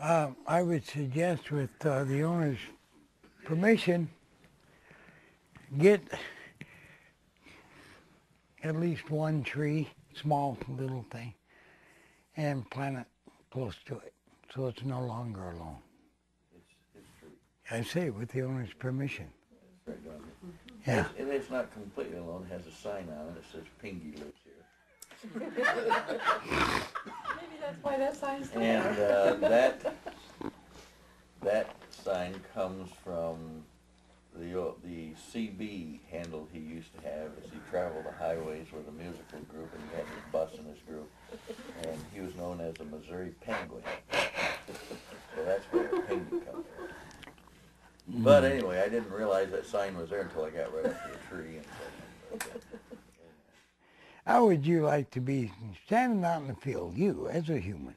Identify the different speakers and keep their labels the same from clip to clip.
Speaker 1: I would suggest with the owner's permission, get at least one tree, small little thing, and plant it close to it, so it's no longer alone.
Speaker 2: It's true.
Speaker 1: I say with the owner's permission.
Speaker 2: That's right, Don.
Speaker 1: Yeah.
Speaker 2: It's not completely alone. It has a sign on it that says Pingy lives here.
Speaker 3: Maybe that's why that sign's there.
Speaker 2: And that sign comes from the CB handle he used to have as he traveled the highways with a musical group, and he had his bus in his group, and he was known as the Missouri Penguin. So that's where the penguin comes from. But anyway, I didn't realize that sign was there until I got right up to the tree. And
Speaker 1: How would you like to be standing out in the field, you as a human,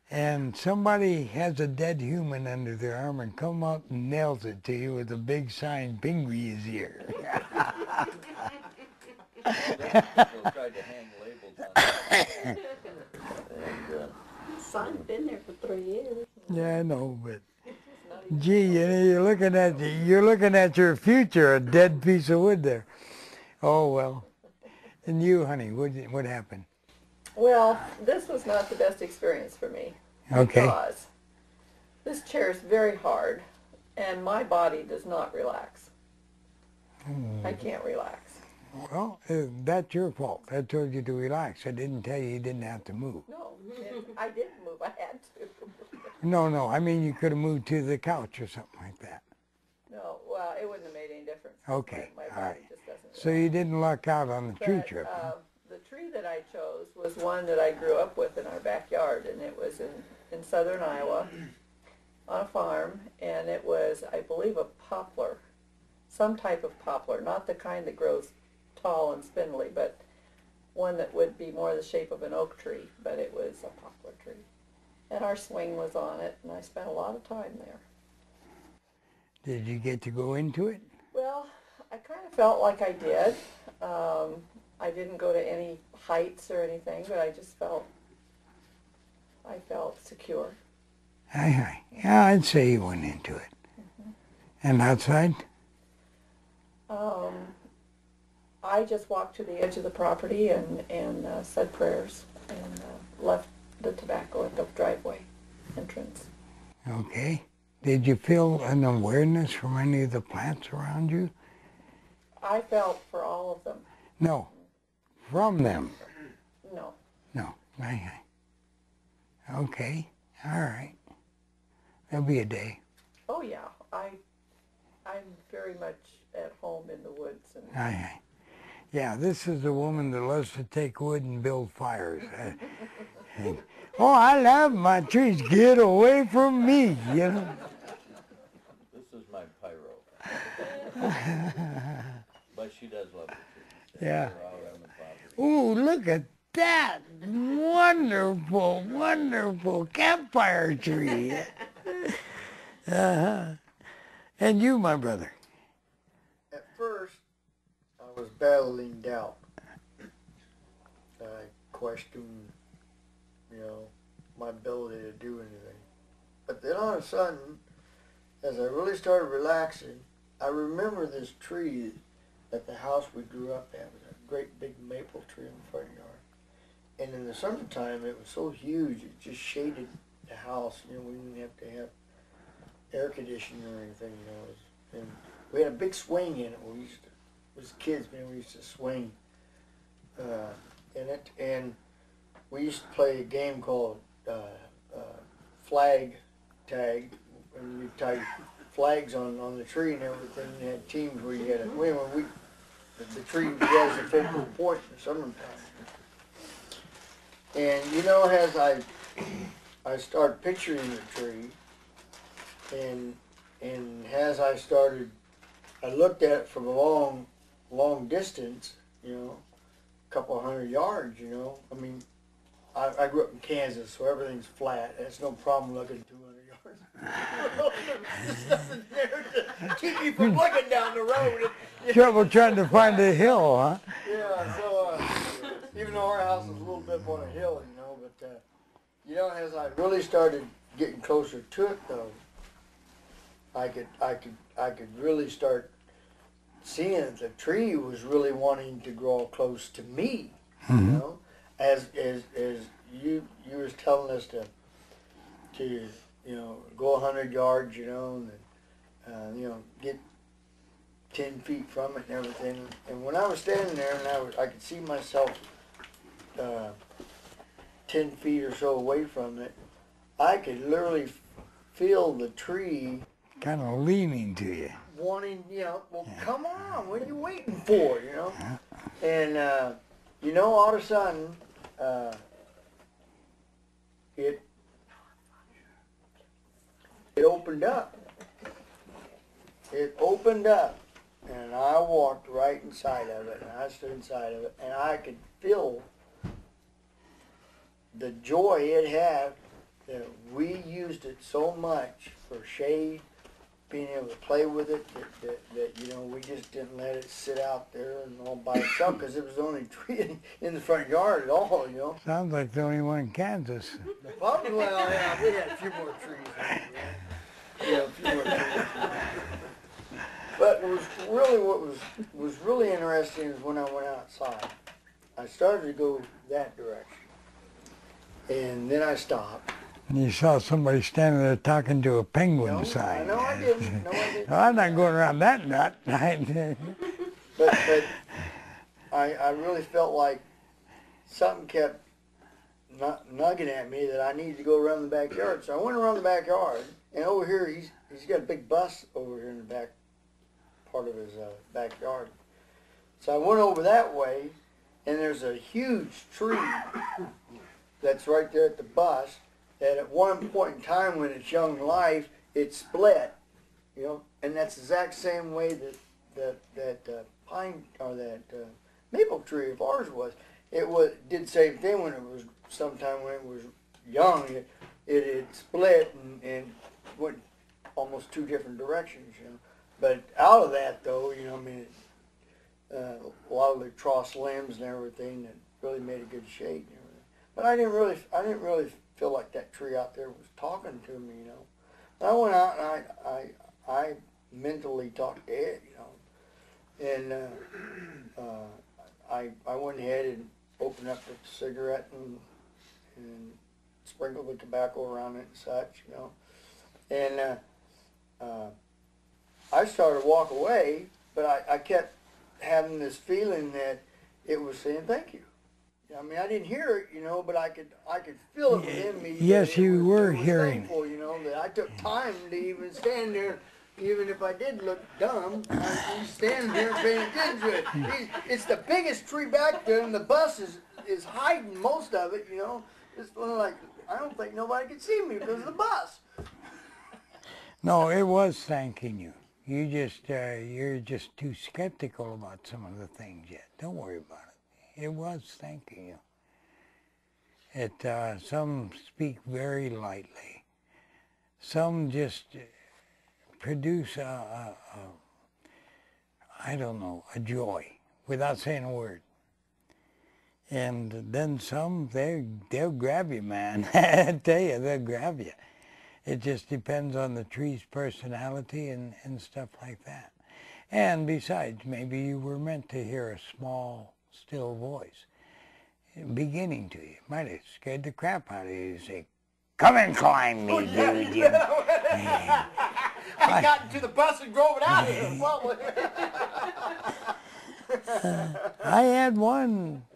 Speaker 1: and somebody has a dead human under their arm and come up and nails it to you with a big sign, Pingy is here.
Speaker 2: people tried to hang labels on it. And,
Speaker 3: Sign's been there for 3 years.
Speaker 1: Yeah, I know, but gee, you know, you're looking at your future, a dead piece of wood there. Oh well. And you, honey, what happened?
Speaker 4: Well, this was not the best experience for me.
Speaker 1: Okay.
Speaker 4: Because this chair is very hard, and my body does not relax. I can't relax.
Speaker 1: Well, that's your fault. I told you to relax. I didn't tell you didn't have to move.
Speaker 4: No, I didn't move. I had to.
Speaker 1: No, I mean you could have moved to the couch or something like that.
Speaker 4: No, well, it wouldn't have made any difference.
Speaker 1: Okay,
Speaker 4: My
Speaker 1: all
Speaker 4: body
Speaker 1: right.
Speaker 4: just doesn't
Speaker 1: So you didn't luck out on the tree
Speaker 4: But,
Speaker 1: trip, huh?
Speaker 4: the tree that I chose was one that I grew up with in our backyard, and it was in southern Iowa on a farm, and it was, I believe, a poplar, some type of poplar, not the kind that grows tall and spindly, but one that would be more the shape of an oak tree, but it was a poplar tree. And our swing was on it, and I spent a lot of time there.
Speaker 1: Did you get to go into it?
Speaker 4: Well, I kind of felt like I did. I didn't go to any heights or anything, but I just felt secure.
Speaker 1: Aye. Yeah, I'd say you went into it.
Speaker 4: Mm-hmm.
Speaker 1: And outside?
Speaker 4: I just walked to the edge of the property and said prayers and left the tobacco at the driveway entrance.
Speaker 1: Okay. Did you feel an awareness from any of the plants around you?
Speaker 4: I felt for all of them.
Speaker 1: No. From them?
Speaker 4: No.
Speaker 1: No. Aye. Okay. All right. There'll be a day.
Speaker 4: Oh yeah, I'm very much at home in the woods. And
Speaker 1: Aye. Yeah, this is a woman that loves to take wood and build fires. Oh, I love my trees. Get away from me, you know.
Speaker 2: this is my pyro. But she does love the trees.
Speaker 1: Yeah.
Speaker 2: They're out on the property.
Speaker 1: Ooh, look at that. Wonderful, wonderful campfire tree. Uh-huh. And you, my brother?
Speaker 5: At first, I was battling doubt. I questioned, my ability to do anything. But then all of a sudden, as I really started relaxing, I remember this tree at the house we grew up at. It was a great big maple tree in the front yard. And in the summertime, it was so huge, it just shaded the house. We didn't have to have air conditioning or anything, And we had a big swing in it. We used to, as kids, we used to swing in it. And we used to play a game called flag tag, and you tie flags on the tree and everything. You had teams where you had to win. The tree was a focal point in the summertime. And as I started picturing the tree, and as I looked at it from a long distance, a couple 100 yards, I mean, I grew up in Kansas, so everything's flat. It's no problem looking 200 yards. There's nothing there to keep me from looking down the road.
Speaker 1: Trouble trying to find a hill, huh?
Speaker 5: Yeah, so even though our house is a little bit up on a hill, but as I really started getting closer to it though, I could really start seeing that the tree was really wanting to grow close to me. You know, as you was telling us to go 100 yards, and get 10 feet from it and everything. And when I was standing there and I could see myself 10 feet or so away from it, I could literally feel the tree
Speaker 1: kind of leaning to you.
Speaker 5: wanting, well, come on, what are you waiting for, And, all of a sudden, it opened up. It opened up, and I walked right inside of it, and I stood inside of it, and I could feel the joy it had that we used it so much for shade, being able to play with it, that we just didn't let it sit out there and all by itself, because it was the only tree in the front yard at all,
Speaker 1: Sounds like the only one in Kansas.
Speaker 5: Probably, well, yeah, we had a few more trees. Yeah, a few more trees. But what was really interesting is when I went outside, I started to go that direction, and then I stopped.
Speaker 1: And you saw somebody standing there talking to a penguin
Speaker 5: No,
Speaker 1: sign.
Speaker 5: no, I didn't. No, I didn't.
Speaker 1: Well, I'm not going around that nut.
Speaker 5: But I really felt like something kept nugging at me that I needed to go around the backyard. So I went around the backyard, and over here he's got a big bus over here in the back part of his backyard. So I went over that way, and there's a huge tree that's right there at the bus, that at one point in time when it's young life, it split, and that's the exact same way that pine or that maple tree of ours was. It did the same thing when it was sometime when it was young. It split and went almost two different directions, But out of that though, a lot of the cross limbs and everything that really made a good shade and everything. But I didn't really feel like that tree out there was talking to me, I went out and I mentally talked to it, and I went ahead and opened up the cigarette and sprinkled the tobacco around it and such, and I started to walk away, but I kept having this feeling that it was saying thank you. I mean, I didn't hear it, but I could feel it within me.
Speaker 1: Yes, you were
Speaker 5: it was
Speaker 1: hearing.
Speaker 5: Thankful, that I took time to even stand there, even if I did look dumb. I was standing there paying attention to it. It's the biggest tree back there, and the bus is hiding most of it. It's like I don't think nobody could see me because of the bus.
Speaker 1: No, it was thanking you. You're just too skeptical about some of the things yet. Don't worry about it. It was thanking you. Some speak very lightly. Some just produce a joy without saying a word. And then some, they'll grab you, man. I tell you, they'll grab you. It just depends on the tree's personality and stuff like that. And besides, maybe you were meant to hear a small, still voice beginning to you. Might have scared the crap out of you. You say, come and climb me, dude.
Speaker 5: I got into the bus and drove it out of here.
Speaker 1: I had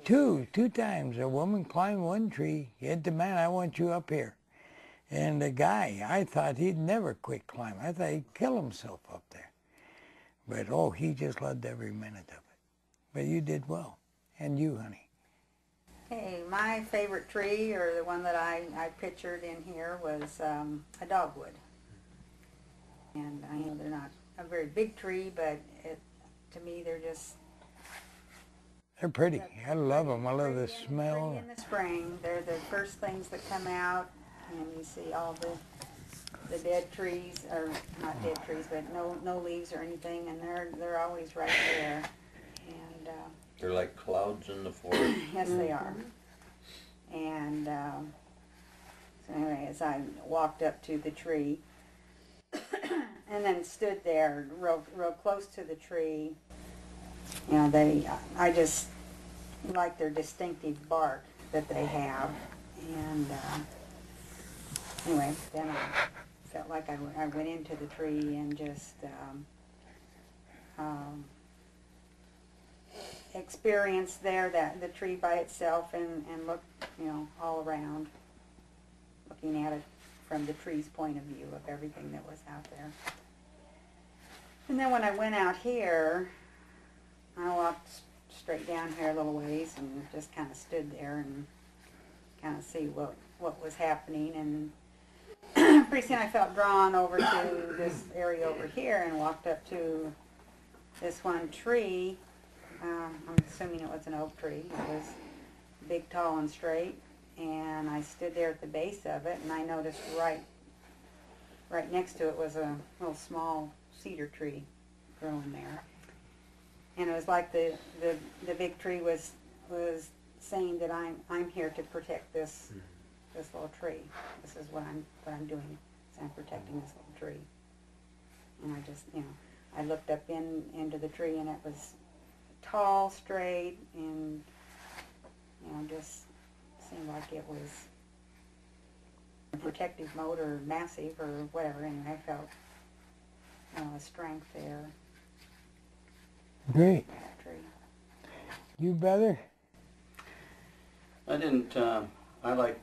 Speaker 1: two times. A woman climbed one tree. Hit the man, I want you up here. And the guy, I thought he'd never quit climbing. I thought he'd kill himself up there. But, he just loved every minute of it. But you did well. And you, honey.
Speaker 6: Hey, my favorite tree, or the one that I pictured in here, was a dogwood. And I know they're not a very big tree, but to me they're just...
Speaker 1: They're pretty. I love them. I love the
Speaker 6: pretty
Speaker 1: smell.
Speaker 6: in the spring. They're the first things that come out, and you see all the dead trees, or not dead trees, but no leaves or anything, and they're always right there. And
Speaker 2: they're like clouds in the forest.
Speaker 6: yes, they are. And anyway, as I walked up to the tree and then stood there real close to the tree. You know, I just like their distinctive bark that they have. And anyway, then I felt like I went into the tree and just experienced there the tree by itself and looked, you know, all around, looking at it from the tree's point of view of everything that was out there. And then when I went out here, I walked straight down here a little ways and just kind of stood there and kind of see what was happening. And pretty soon I felt drawn over to this area over here and walked up to this one tree. I'm assuming it was an oak tree. It was big, tall, and straight. And I stood there at the base of it, and I noticed right next to it was a little small cedar tree growing there. And it was like the big tree was saying that I'm here to protect this little tree. This is what I'm doing. Is I'm protecting this little tree. And I just, you know, I looked up into the tree, and it was tall, straight, and, you know, just seemed like it was a protective mode or massive or whatever. And I felt, you know, a strength there.
Speaker 1: Great.
Speaker 6: That tree.
Speaker 1: You, brother?
Speaker 7: I didn't. I like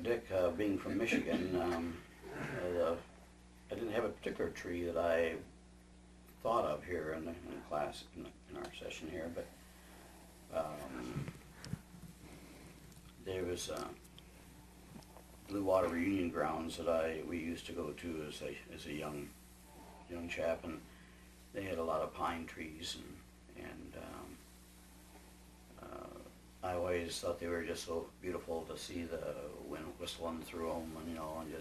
Speaker 7: Dick, being from Michigan. I didn't have a particular tree that I thought of here in the class in our session here, but there was Blue Water Reunion Grounds that we used to go to as a young chap, and they had a lot of pine trees, and I always thought they were just so beautiful to see the wind whistling through them, and you know, and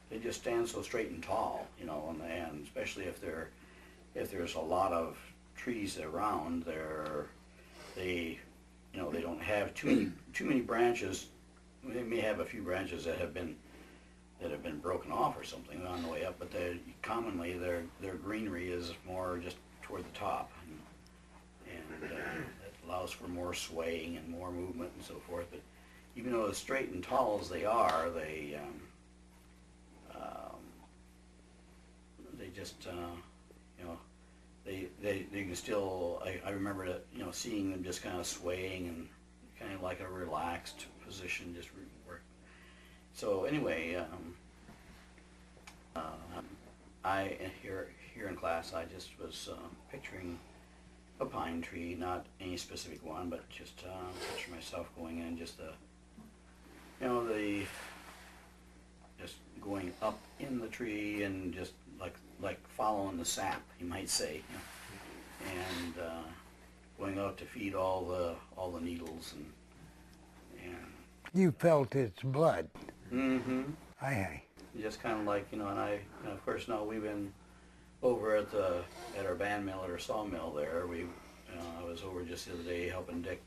Speaker 7: they just stand so straight and tall, you know, and especially if there's a lot of trees around, they don't have too many branches. They may have a few branches that have been broken off or something on the way up, but commonly their greenery is more just toward the top, and it allows for more swaying and more movement and so forth. But even though as straight and tall as they are, they just you know, they can still. I remember that, you know, seeing them just kind of swaying and kind of like a relaxed position, just work. So anyway, I here in class, I just was picturing a pine tree, not any specific one, but just picture myself going in, just just going up in the tree and just like following the sap, you might say, and going out to feed all the needles and
Speaker 1: You felt its blood.
Speaker 7: mm-hmm.
Speaker 1: Aye.
Speaker 7: Just kind of like, you know, and of course now we've been over at our band mill, at our sawmill there. I was over just the other day helping Dick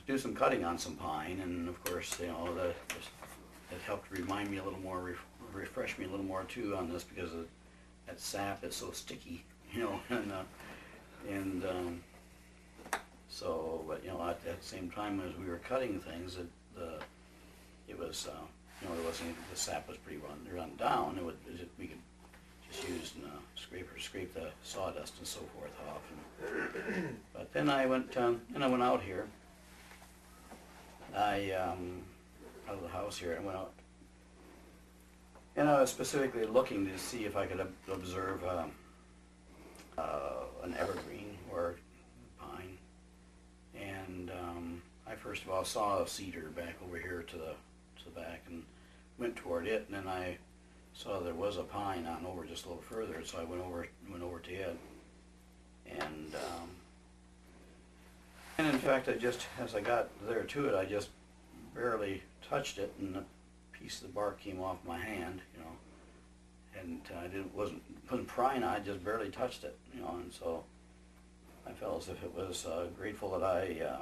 Speaker 7: do some cutting on some pine, and of course, you know, it helped remind me a little more, refresh me a little more too on this, because that sap is so sticky, you know, and so, but you know, at the same time as we were cutting things, it was, you know, the sap was pretty run down. We could just use scrape the sawdust and so forth off. But then I went out here. Out of the house here, I went out, and I was specifically looking to see if I could observe an evergreen or pine. And I first of all saw a cedar back over here to the back, and went toward it, and then I saw there was a pine on over just a little further, so I went over to it, and in fact, as I got there to it, I just barely touched it, and a piece of the bark came off my hand, you know, and I wasn't prying on it, I just barely touched it, you know, and so I felt as if it was grateful that I